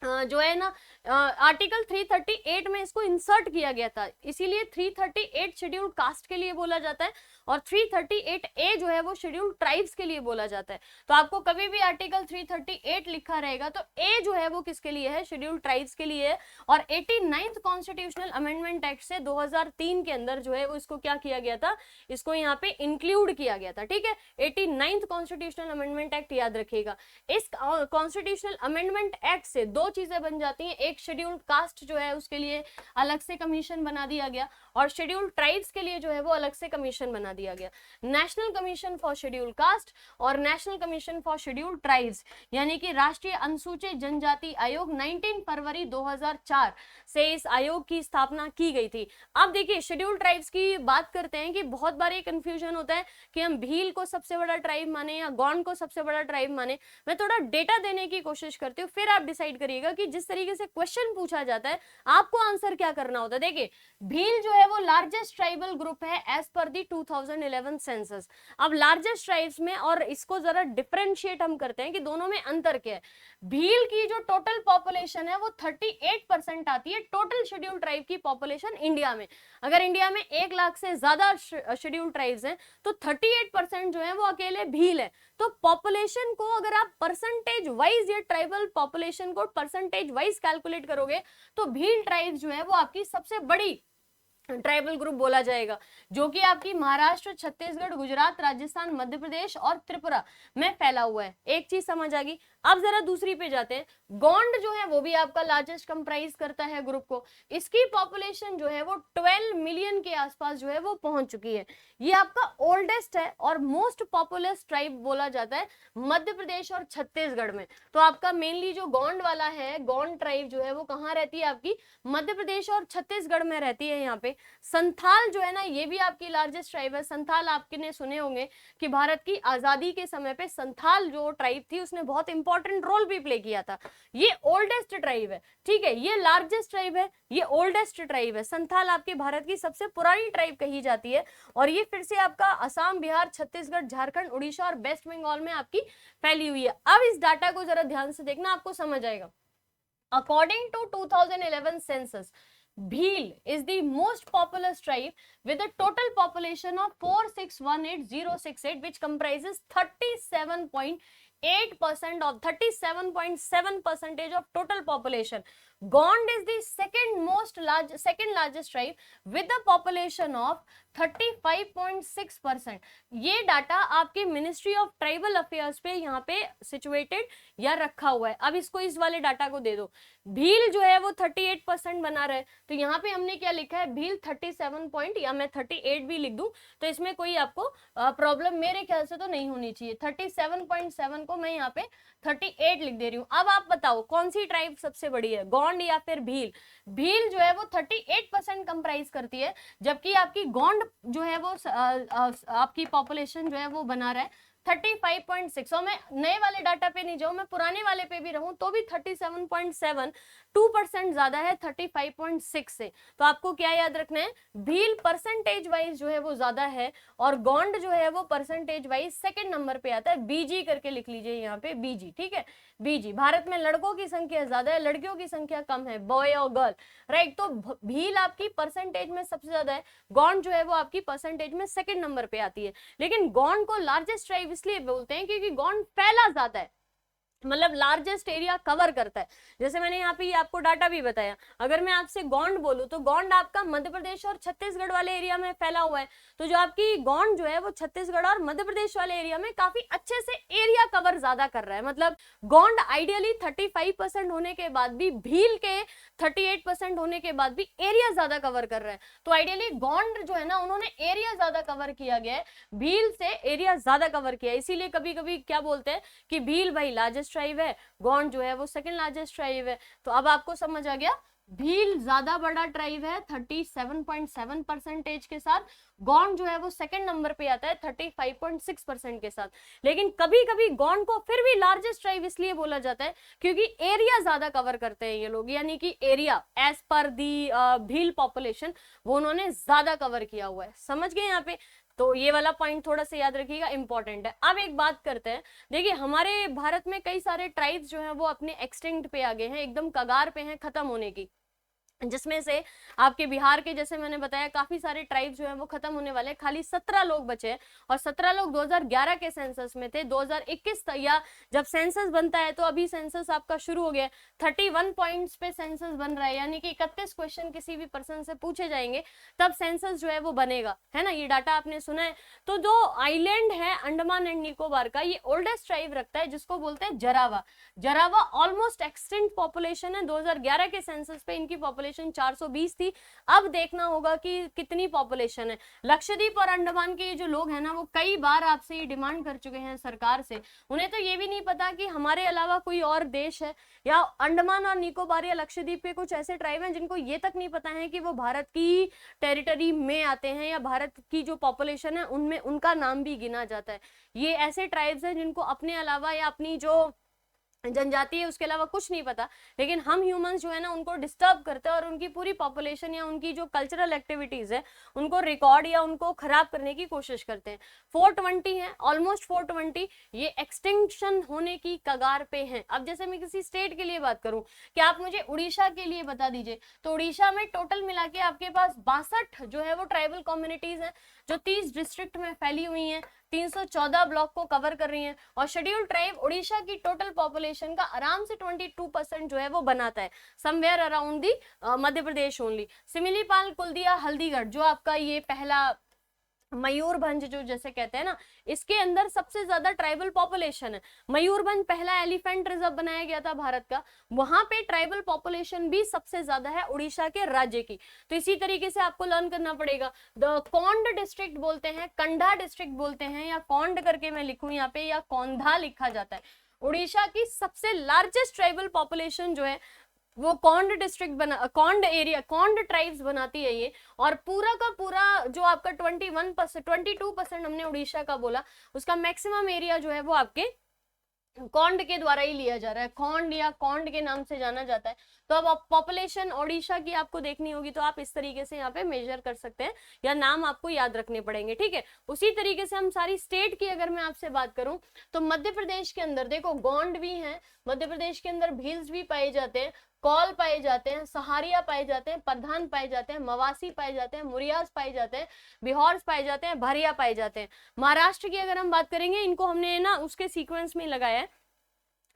जो है ना आर्टिकल 338 में इसको इंसर्ट किया गया था, इसीलिए 338 शेड्यूल कास्ट के लिए बोला जाता है और 338A जो है वो शेड्यूल ट्राइब्स के लिए बोला जाता है। तो आपको कभी भी आर्टिकल 338 लिखा रहेगा तो A जो है वो किसके लिए है? शेड्यूल ट्राइब्स के लिए है। और 89th कॉन्स्टिट्यूशनल अमेंडमेंट एक्ट से 2003 के अंदर जो है वो इसको क्या किया गया था? इसको यहाँ पे इंक्लूड किया गया था, ठीक है। 89th कॉन्स्टिट्यूशनल अमेंडमेंट एक्ट याद रखिएगा। इस कॉन्स्टिट्यूशनल अमेंडमेंट एक्ट से दो चीजें बन जाती हैं, एक शेड्यूल कास्ट जो है उसके लिए अलग से कमीशन बना दिया गया और शेड्यूल ट्राइब्स के लिए जो है वो अलग से कमीशन बना दिया गया। National commission for scheduled caste और national commission for scheduled tribes, यानी कि राष्ट्रीय अनुसूचित जनजाति आयोग 19 फरवरी 2004 से इस आयोग की स्थापना की गई थी। अब देखिए शेड्यूल ट्राइब्स की बात करते हैं कि बहुत बार ये कंफ्यूजन होता है कि हम भील को सबसे बड़ा ट्राइब माने या गौंड को सबसे बड़ा ट्राइब माने। मैं थोड़ा डेटा देने की कोशिश करती हूँ, फिर आप डिसाइड करिएगा कि जिस तरीके से क्वेश्चन पूछा जाता है आपको आंसर क्या करना होता है। देखिए भील जो है वो लार्जेस्ट ट्राइबल ग्रुप है एज पर दी 2011 सेंसस। अब लार्जेस्ट ट्राइब्स में, और इसको जरा डिफरेंशिएट हम करते हैं कि दोनों में अंतर क्या है। भील की जो टोटल पॉपुलेशन है वो 38% आती है टोटल शेड्यूल ट्राइब की पॉपुलेशन इंडिया में। अगर इंडिया में 1 लाख से ज्यादा शेड्यूल ट्राइब्स हैं तो 38% जो है वो अकेले भील है। तो पॉपुलेशन को अगर आप परसेंटेज वाइज या ट्राइबल पॉपुलेशन को परसेंटेज वाइज कैलकुलेट करोगे तो भील ट्राइब जो है वो आपकी सबसे बड़ी ट्राइबल ग्रुप बोला जाएगा, जो कि आपकी महाराष्ट्र, छत्तीसगढ़, गुजरात, राजस्थान, मध्य प्रदेश और त्रिपुरा में फैला हुआ है। एक चीज समझ आ गई। अब जरा दूसरी पे जाते हैं। गोंड जो है वो भी आपका लार्जेस्ट कंप्राइज करता है ग्रुप को। इसकी पॉपुलेशन जो है वो 12 मिलियन के आसपास जो है वो पहुंच चुकी है। ये आपका ओल्डेस्ट है और मोस्ट पॉपुलस ट्राइब बोला जाता है मध्य प्रदेश और छत्तीसगढ़ में। तो आपका मेनली जो गोंड वाला है, गोंड ट्राइब जो है वो कहाँ रहती है आपकी मध्य प्रदेश और छत्तीसगढ़ में रहती है। यहाँ पे संथाल जो है ना, ये भी आपकी लार्जेस्ट ट्राइब है। संथाल आपने सुने होंगे कि भारत की आजादी के समय पे संथाल जो ट्राइब थी उसने बहुत इंपॉर्टेंट रोल भी प्ले किया था। ये ओल्डेस्ट ट्राइब है, ठीक है, ये लार्जेस्ट ट्राइब है, ये ओल्डेस्ट ट्राइब है। संथाल आपके भारत की सबसे पुरानी ट्राइब कही जाती है और ये फिर से आपका असम, बिहार, छत्तीसगढ़, झारखंड, उड़ीसा और वेस्ट बंगाल में आपकी फैली हुई है। अब इस डाटा को जरा ध्यान से देखना, आपको समझ आएगा। According to 2011 census, Bhil is the most populous tribe with a total population of 4618068, which comprises 37.8% of 37.7% of total population. Gond is the second largest tribe with a population of 35.6%. ये data आपके ministry of tribal affairs पे यहाँ पे situated या रखा हुआ है। अब इसको इस वाले डाटा को दे दो। भील जो है वो 38% बना रहे, तो यहाँ पे हमने क्या लिखा है, भील 37 पॉइंट, या मैं 38 भी लिख दूं तो इसमें कोई आपको प्रॉब्लम मेरे ख्याल से तो नहीं होनी चाहिए। 37.7 को मैं यहाँ पे 38 लिख दे रही हूँ। अब आप बताओ कौन सी ट्राइब सबसे बड़ी है, गोंड या फिर भील? भील जो है वो 38% कंप्राइज करती है, जबकि आपकी गोंड जो है वो आपकी पॉपुलेशन जो है वो बना रहा है 35.6। और मैं नए वाले डाटा पे नहीं जाऊं, मैं पुराने वाले पे भी रहूं तो भी 37.7 2% ज्यादा है 35.6 से। तो आपको क्या याद रखना है, भील परसेंटेज वाइज जो है वो ज्यादा है और गोंड जो है वो परसेंटेज वाइज सेकंड नंबर पे आता है। बीजी करके लिख लीजिए यहाँ पे, बीजी, ठीक है, बीजी। भारत में लड़कों की संख्या ज्यादा है, लड़कियों की संख्या कम है, बॉय और गर्ल, राइट। तो भील आपकी परसेंटेज में सबसे ज्यादा है, गोंड जो है वो आपकी परसेंटेज में सेकंड नंबर पे आती है। लेकिन गोंड को लार्जेस्ट ट्राइब इसलिए बोलते हैं क्योंकि गोंड फैला ज्यादा है, मतलब लार्जेस्ट एरिया कवर करता है। जैसे मैंने यहाँ पे आपको डाटा भी बताया, अगर मैं आपसे गोंड बोलूं तो गोंड आपका मध्य प्रदेश और छत्तीसगढ़ वाले एरिया में फैला हुआ है। तो जो आपकी गोंड जो है वो छत्तीसगढ़ और मध्य प्रदेश वाले एरिया में काफी अच्छे से एरिया कवर ज्यादा कर रहा है। मतलब गोंड आइडियली 35% होने के बाद भी, भील के 38% होने के बाद भी एरिया ज्यादा कवर कर रहा है। तो आइडियली गोंड जो है ना, उन्होंने एरिया ज्यादा कवर किया गया है, भील से एरिया ज्यादा कवर किया है। इसीलिए कभी कभी क्या बोलते हैं कि भील भाई लार्जेस्ट ट्राइब है, गोंड जो है वो सेकंड लार्जेस्ट ट्राइब है। तो अब आपको समझ आ गया, भील ज्यादा बड़ा ट्राइब है 37.7% के साथ, गोंड जो है वो सेकंड नंबर पे आता है 35.6% के साथ। लेकिन कभी कभी गोंड को फिर भी लार्जेस्ट ट्राइब इसलिए बोला जाता है क्योंकि एरिया ज्यादा कवर करते हैं ये लोग, यानी कि एरिया एज पर दी भील पॉपुलेशन वो उन्होंने ज्यादा कवर किया हुआ है। समझ गए यहाँ पे? तो ये वाला पॉइंट थोड़ा सा याद रखिएगा, इंपॉर्टेंट है। अब एक बात करते हैं, देखिए हमारे भारत में कई सारे ट्राइब्स जो हैं वो अपने एक्सटिंक्ट पे आ गए हैं, एकदम कगार पे हैं खत्म होने की, जिसमें से आपके बिहार के, जैसे मैंने बताया, काफी सारे ट्राइब्स जो हैं वो खत्म होने वाले हैं, खाली 17 लोग बचे हैं और 17 लोग 2011 के सेंसस में थे। 2021 या जब सेंसस बनता है तो अभी सेंसस आपका शुरू हो गया, 31 पॉइंट्स पे सेंसस बन रहा है, यानी कि 31 क्वेश्चन किसी भी पर्सन से पूछे जाएंगे तब सेंसस जो है वो बनेगा, है ना, ये डाटा आपने सुना है। तो जो आइलैंड है अंडमान एंड निकोबार का, ये ओल्डेस्ट ट्राइब रखता है जिसको बोलते हैं जरावा। जरावा ऑलमोस्ट एक्सटिंक्ट पॉपुलेशन है, 2011 के सेंसस पे इनकी पॉपुलेशन 420 थी। अब देखना होगा कि कितनी पॉपुलेशन है। लक्षद्वीप और अंडमान के जो लोग हैं ना, वो कई बार आपसे ये डिमांड कर चुके हैं सरकार से, उन्हें तो ये भी नहीं पता कि हमारे अलावा कोई और देश है, या अंडमान और निकोबार या लक्षद्वीप के कुछ ऐसे ट्राइब हैं जिनको ये तक नहीं पता है कि वो भारत की टेरिटरी में आते हैं या भारत की जो पॉपुलेशन है उनमें उनका नाम भी गिना जाता है। ये ऐसे ट्राइब्स हैं जिनको अपने अलावा या अपनी जो जनजाति है उसके अलावा कुछ नहीं पता, लेकिन हम ह्यूमंस जो है ना उनको डिस्टर्ब करते हैं और उनकी पूरी पॉपुलेशन या उनकी जो कल्चरल एक्टिविटीज है उनको रिकॉर्ड या उनको खराब करने की कोशिश करते हैं। 420 है, ऑलमोस्ट 420, ये एक्सटिंक्शन होने की कगार पे हैं। अब जैसे मैं किसी स्टेट के लिए बात करूं कि आप मुझे उड़ीसा के लिए बता दीजिए, तो उड़ीसा में टोटल मिला के आपके पास 62 जो है वो ट्राइबल कम्युनिटीज है जो 30 डिस्ट्रिक्ट में फैली हुई है। 314 ब्लॉक को कवर कर रही हैं। और शेड्यूल्ड ट्राइब उड़ीसा की टोटल पॉपुलेशन का आराम से 22% जो है वो बनाता है, somewhere around the Madhya Pradesh only. Similipal, Kuldiha, Haldigarh जो आपका ये पहला मयूरभंज जो जैसे कहते हैं ना, इसके अंदर सबसे ज्यादा ट्राइबल पॉपुलेशन है। मयूरभंज पहला एलिफेंट रिजर्व बनाया गया था भारत का, वहां पे ट्राइबल पॉपुलेशन भी सबसे ज्यादा है उड़ीसा के राज्य की। तो इसी तरीके से आपको लर्न करना पड़ेगा। द कौंड डिस्ट्रिक्ट बोलते हैं, कंडा डिस्ट्रिक्ट बोलते हैं, या कौंड करके मैं लिखूं यहाँ पे, या कौंधा लिखा जाता है। उड़ीसा की सबसे लार्जेस्ट ट्राइबल पॉपुलेशन जो है वो कौंड डिस्ट्रिक्ट बना, कौंड एरिया, कौंड ट्राइब्स बनाती है ये। और पूरा का पूरा जो आपका 21%, 22% हमने उड़ीसा का बोला, उसका मैक्सिमम एरिया जो है वो आपके कौंड के द्वारा ही लिया जा रहा है, कौंड या कौंड के नाम से जाना जाता है। तो अब पॉपुलेशन ओडिशा की आपको देखनी होगी, तो आप इस तरीके से यहाँ पे मेजर कर सकते हैं, या नाम आपको याद रखने पड़ेंगे, ठीक है। उसी तरीके से हम सारी स्टेट की अगर मैं आपसे बात करूं, तो मध्य प्रदेश के अंदर देखो गोंड भी है, मध्य प्रदेश के अंदर भील्स भी पाए जाते हैं, कौल पाए जाते हैं, सहारिया पाए जाते हैं, प्रधान पाए जाते हैं, मवासी पाए जाते हैं, मुरियाज पाए जाते हैं, बिहार्स पाए जाते हैं, भरिया पाए जाते हैं। महाराष्ट्र की अगर हम बात करेंगे, इनको हमने ना उसके सीक्वेंस में लगाया है,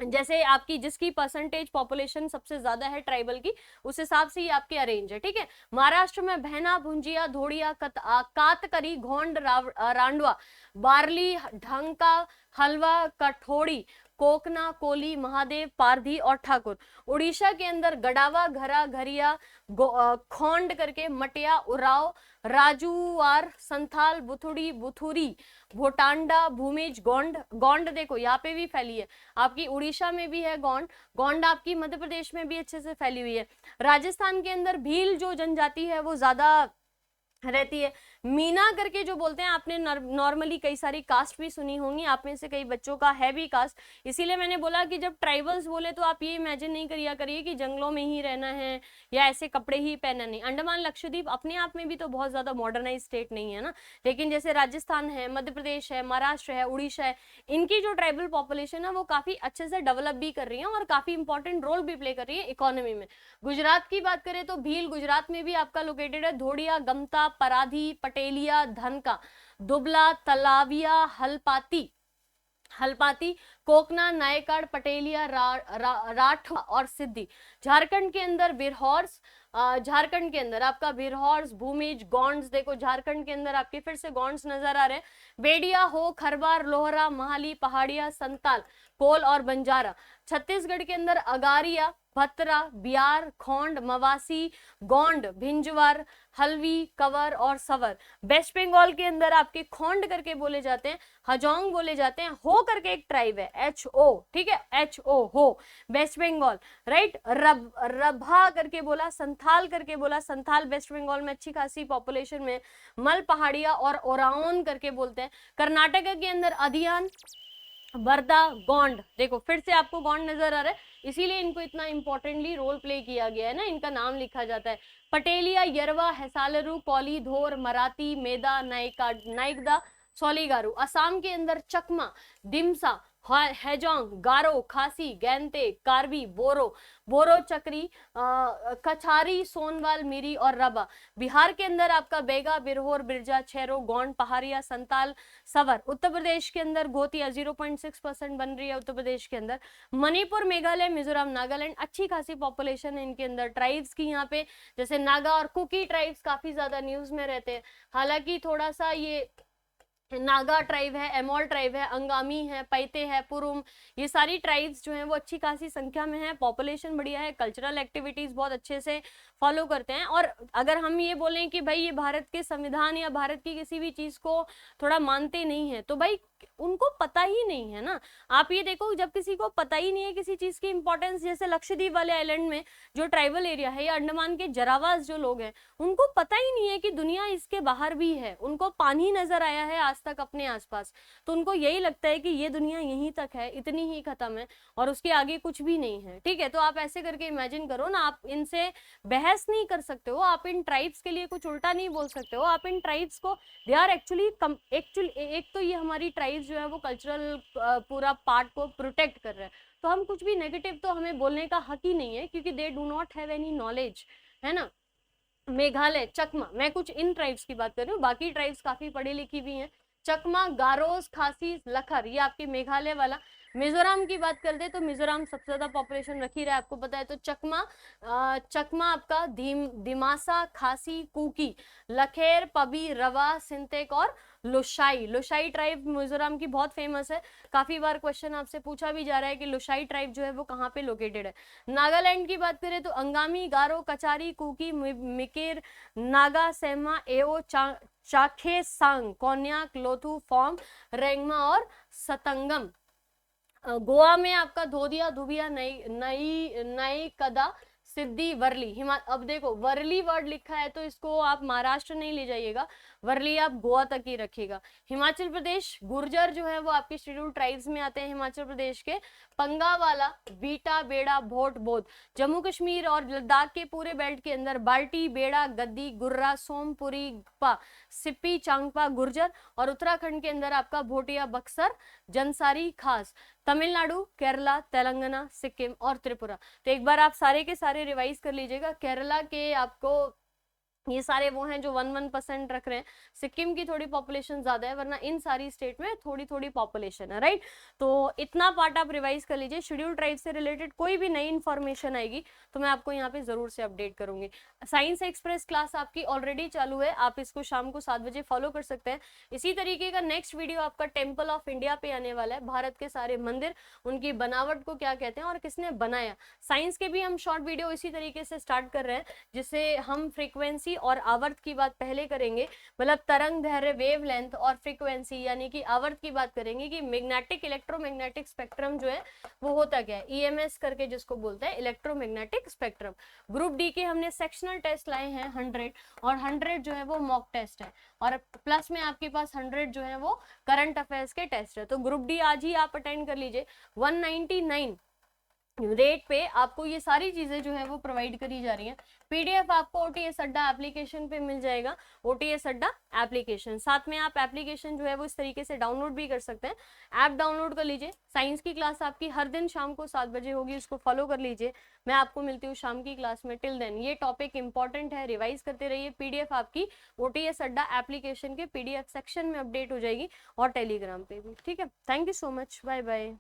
जैसे आपकी जिसकी परसेंटेज पॉपुलेशन सबसे ज्यादा है ट्राइबल की, उस हिसाब से ही आपके अरेंज है, ठीक है। महाराष्ट्र में भैना, भुंजिया, धोड़िया, कातकरी, घोंड, रांडवा, बारली, ढंका, हलवा, कठोड़ी, कोकना, कोली, महादेव, पारधी और ठाकुर। उड़ीसा के अंदर गडावा, घरा, घरिया, खोंड करके, मटिया, उराव, राजूवार, संथाल, बुथुड़ी, बुथुरी, भोटांडा, भूमिज, गोंड। गोंड देखो यहाँ पे भी फैली है, आपकी उड़ीसा में भी है गोंड, गोंड आपकी मध्य प्रदेश में भी अच्छे से फैली हुई है। राजस्थान के अंदर भील जो जनजाति है वो ज्यादा रहती है। मीना करके जो बोलते हैं, आपने नॉर्मली कई सारी कास्ट भी सुनी होंगी, आप में से कई बच्चों का है भी कास्ट, इसीलिए मैंने बोला कि जब ट्राइबल्स बोले तो आप ये इमेजिन नहीं करिए कि जंगलों में ही रहना है या ऐसे कपड़े ही पहनना नहीं। अंडमान लक्षद्वीप अपने आप में भी तो बहुत ज्यादा मॉडर्नाइज स्टेट नहीं है ना, लेकिन जैसे राजस्थान है, मध्य प्रदेश है, महाराष्ट्र है, उड़ीसा है, इनकी जो ट्राइबल पॉपुलेशन है वो काफी अच्छे से डेवलप भी कर रही है और काफी इंपॉर्टेंट रोल भी प्ले कर रही है इकोनॉमी में। गुजरात की बात करें तो भील गुजरात में भी आपका लोकेटेड है, धोड़िया, गमता, पराधी, पटेलिया, धनका, दुबला, तलाविया, हलपाती, कोकना, नायकाड़, पटेलिया, राठवा और सिद्धि। झारखंड के अंदर बिरहौर्स, झारखंड के अंदर आपका बिरहौर्स, भूमिज, गोंड्स, देखो झारखंड के अंदर आपके फिर से गोंड्स नजर आ रहे हैं, बेडिया, हो, खरबार, लोहरा, महाली, पहाड़िया, संताल, कोल और बंजारा। छत्तीसगढ़ के अंदर अगारिया, भतरा, बियार, खोंड, मवासी, गोंड, भिंजवार, हल्वी, कवर और सवर। वेस्ट बंगाल के अंदर आपके खोंड करके बोले जाते हैं, हजोंग बोले जाते हैं, हो करके एक ट्राइब है, HO, ठीक है, HO, हो, वेस्ट बंगाल, राइट। रभा करके बोला, संथाल करके बोला, संथाल वेस्ट बंगाल में अच्छी खासी पॉपुलेशन में, मल, पहाड़िया और ओराओन करके बोलते हैं। कर्नाटक के अंदर अधियान, वर्धा, गोंड, देखो फिर से आपको गोंड नजर आ रहा है, इसीलिए इनको इतना इंपॉर्टेंटली रोल प्ले किया गया है ना, इनका नाम लिखा जाता है। पटेलिया, यरवा, हैसालरू, कौली, धोर, मराठी, मेदा, नाइकदा, सोलीगारू। असम के अंदर चकमा, दिमसा, हैजोंग, गारो, खासी, गैंते, कार्बी, बोरो चक्री, कछारी, सोनवाल, मिरी और रबा। बिहार के अंदर आपका बेगा, बिरहोर, बिरजा, छेरो, गोंड, पहाड़िया, संताल, सवर। उत्तर प्रदेश के अंदर घोतिया 0.6% बन रही है उत्तर प्रदेश के अंदर। मणिपुर, मेघालय, मिजोरम, नागालैंड, अच्छी खासी पॉपुलेशन है इनके अंदर ट्राइब्स की। यहाँ पे जैसे नागा और कुकी ट्राइब्स काफी ज्यादा न्यूज में रहते हैं, हालांकि थोड़ा सा ये नागा ट्राइब है, एमोल ट्राइब है, अंगामी है, पैते है, पुरुम, ये सारी ट्राइब्स जो हैं वो अच्छी खासी संख्या में है, पॉपुलेशन बढ़िया है, कल्चरल एक्टिविटीज बहुत अच्छे से फॉलो करते हैं। और अगर हम ये बोलें कि भाई ये भारत के संविधान या भारत की किसी भी चीज को थोड़ा मानते नहीं है, तो भाई उनको पता ही नहीं है ना। आप ये देखो, जब किसी को पता ही नहीं है किसी चीज की इंपॉर्टेंस, जैसे लक्षद्वीप वाले आइलैंड में जो ट्राइबल एरिया है या अंडमान के जरावास जो लोग हैं, उनको पता ही नहीं है कि दुनिया इसके बाहर भी है, उनको पानी नजर आया है आज तक अपने आसपास, तो उनको यही लगता है कि ये दुनिया यहीं तक है, इतनी ही खत्म है और उसके आगे कुछ भी नहीं है, ठीक है। तो आप ऐसे करके इमेजिन करो ना, आप इनसे बहस नहीं कर सकते हो, आप इन ट्राइब्स के लिए कुछ उल्टा नहीं बोल सकते हो, आप इन ट्राइब्स को, दे आर एक्चुअली एक तो ये हमारी ट्राइब्स जो है वो कल्चरल पूरा पार्ट को प्रोटेक्ट कर रहे हैं, तो हम कुछ भी नेगेटिव तो हमें बोलने का हक ही नहीं है, क्योंकि they do not have any knowledge, है ना। मेघालय, चकमा, मैं कुछ इन ट्राइब्स की बात कर रही हूँ, बाकी ट्राइब्स काफी पढ़ी लिखी भी हैं, चकमा, गारोस, खासी, लखर, ये आपके मेघालय वाला। मिजोरम की बात करते हैं तो मिजोरम सबसे ज्यादा पॉपुलेशन रख ही रहा है, आपको पता है। तो चकमा आपका दिमासा, खासी, कुकी, लखेर, पबी, रवा, सिंतेक और लोशाई। लोशाई ट्राइब मिजोरम की बहुत फेमस है, काफी बार क्वेश्चन आपसे पूछा भी जा रहा है कि लोशाई ट्राइब जो है वो कहाँ पे लोकेटेड है। नागालैंड की बात करें तो अंगामी, गारो, कचारी, कुकी, मिकिर, नागा, सेमा, एओ, चाखेसांग, कोन्याक, लोथू, फॉर्म, रेंगमा और सतंगम। गोवा में आपका धोदिया, धुबिया, नई नई नई कदा, सिद्धि, वर्ली, अब देखो वर्ली वर्ड लिखा है तो इसको आप महाराष्ट्र नहीं ले जाइएगा, वर्ली आप गोवा तक ही रखिएगा। हिमाचल प्रदेश, गुर्जर जो है वो आपके शेड्यूल ट्राइब्स में आते हैं हिमाचल प्रदेश के। पंगावाला, बीटा, बेड़ा, भोट, बोध। जम्मू कश्मीर और लद्दाख के पूरे बेल्ट के अंदर बाल्टी, बेड़ा, गद्दी, गुर्रा, सोमपुरी, पा, सिप्पी, चांगपा, गुर्जर। और उत्तराखंड के अंदर आपका भोटिया, बक्सर, जंसारी, खास। तमिलनाडु, केरला, तेलंगाना, सिक्किम और त्रिपुरा। तो एक बार आप सारे के सारे रिवाइज कर लीजिएगा। केरला के आपको ये सारे वो हैं जो 1% रख रहे हैं, सिक्किम की थोड़ी पॉपुलेशन ज्यादा है, वरना इन सारी स्टेट में थोड़ी थोड़ी पॉपुलेशन है, राइट। तो इतना पार्ट आप रिवाइज कर लीजिए। शेड्यूल ट्राइब से रिलेटेड कोई भी नई इन्फॉर्मेशन आएगी तो मैं आपको यहाँ पे जरूर से अपडेट करूंगी। साइंस एक्सप्रेस क्लास आपकी ऑलरेडी चालू है, आप इसको शाम को 7 बजे फॉलो कर सकते हैं। इसी तरीके का नेक्स्ट वीडियो आपका टेम्पल ऑफ इंडिया पे आने वाला है, भारत के सारे मंदिर, उनकी बनावट को क्या कहते हैं और किसने बनाया। साइंस के भी हम शॉर्ट वीडियो इसी तरीके से स्टार्ट कर रहे हैं, जिससे हम फ्रीक्वेंसी और आवर्त की बात पहले करेंगे, मतलब तरंग दैर्घ्य, वेवलेंथ और फ्रीक्वेंसी, यानी कि आवर्त की बात करेंगे कि मैग्नेटिक इलेक्ट्रोमैग्नेटिक स्पेक्ट्रम जो है वो होता क्या है, ईएमएस करके जिसको बोलते हैं, इलेक्ट्रोमैग्नेटिक स्पेक्ट्रम। ग्रुप डी के हमने सेक्शनल टेस्ट लाए हैं 100, और 100 जो है वो मॉक टेस्ट है, और प्लस में आपके पास 100 जो है वो करंट अफेयर्स के टेस्ट है। तो ग्रुप डी आज ही आप अटेंड कर लीजिए। 199 रेट पे आपको ये सारी चीजें जो है वो प्रोवाइड करी जा रही हैं। पीडीएफ आपको ओटीएस अड्डा एप्लीकेशन पे मिल जाएगा, ओटीएस अड्डा एप्लीकेशन। साथ में आप एप्लीकेशन जो है वो इस तरीके से डाउनलोड भी कर सकते हैं, ऐप डाउनलोड कर लीजिए। साइंस की क्लास आपकी हर दिन शाम को 7 बजे होगी, उसको फॉलो कर लीजिए। मैं आपको मिलती हूँ शाम की क्लास में। टिल देन ये टॉपिक इंपॉर्टेंट है, रिवाइज करते रहिए। पीडीएफ आपकी ओटीएस अड्डा एप्लीकेशन के पीडीएफ सेक्शन में अपडेट हो जाएगी और टेलीग्राम पे भी, ठीक है। Thank you so much, bye bye.